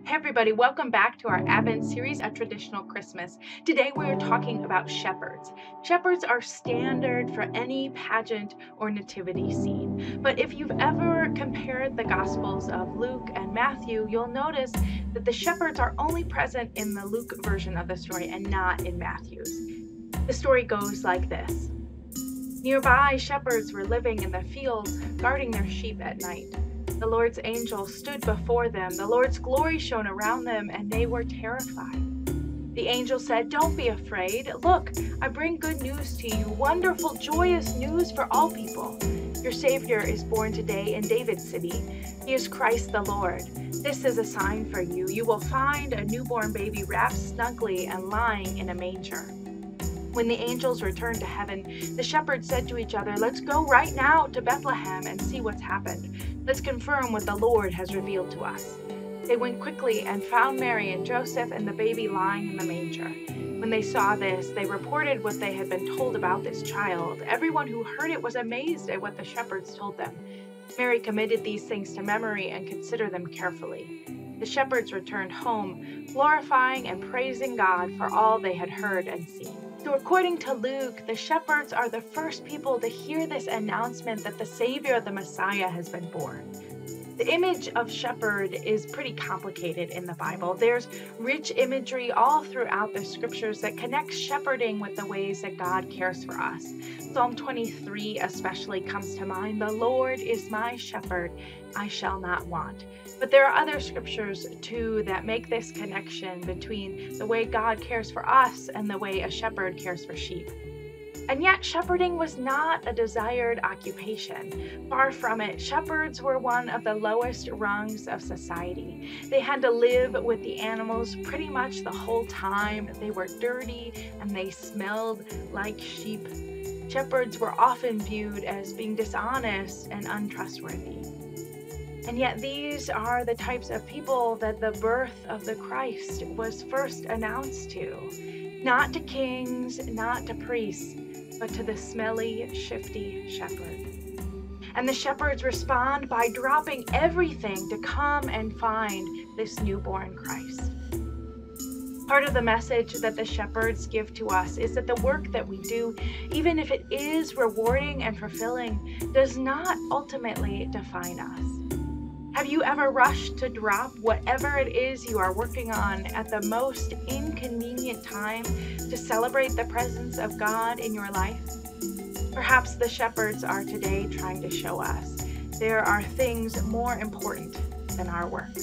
Hey everybody, welcome back to our Advent series, A Traditional Christmas. Today we are talking about shepherds. Shepherds are standard for any pageant or nativity scene. But if you've ever compared the Gospels of Luke and Matthew, you'll notice that the shepherds are only present in the Luke version of the story and not in Matthew's. The story goes like this. Nearby, shepherds were living in the fields, guarding their sheep at night. The Lord's angel stood before them. The Lord's glory shone around them, and they were terrified. The angel said, "Don't be afraid. Look, I bring good news to you, wonderful, joyous news for all people. Your Savior is born today in David's city. He is Christ the Lord. This is a sign for you. You will find a newborn baby wrapped snugly and lying in a manger." When the angels returned to heaven, the shepherds said to each other, "Let's go right now to Bethlehem and see what's happened. Let's confirm what the Lord has revealed to us." They went quickly and found Mary and Joseph and the baby lying in the manger. When they saw this, they reported what they had been told about this child. Everyone who heard it was amazed at what the shepherds told them. Mary committed these things to memory and considered them carefully. The shepherds returned home, glorifying and praising God for all they had heard and seen. So according to Luke, the shepherds are the first people to hear this announcement that the Savior, the Messiah, has been born. The image of shepherd is pretty complicated in the Bible. There's rich imagery all throughout the scriptures that connects shepherding with the ways that God cares for us. Psalm 23 especially comes to mind. "The Lord is my shepherd, I shall not want." But there are other scriptures too that make this connection between the way God cares for us and the way a shepherd cares for sheep. And yet, shepherding was not a desired occupation. Far from it, shepherds were one of the lowest rungs of society. They had to live with the animals pretty much the whole time. They were dirty and they smelled like sheep. Shepherds were often viewed as being dishonest and untrustworthy. And yet these are the types of people that the birth of the Christ was first announced to. Not to kings, not to priests, but to the smelly, shifty shepherd. And the shepherds respond by dropping everything to come and find this newborn Christ. Part of the message that the shepherds give to us is that the work that we do, even if it is rewarding and fulfilling, does not ultimately define us. Have you ever rushed to drop whatever it is you are working on at the most inconvenient time to celebrate the presence of God in your life? Perhaps the shepherds are today trying to show us there are things more important than our work.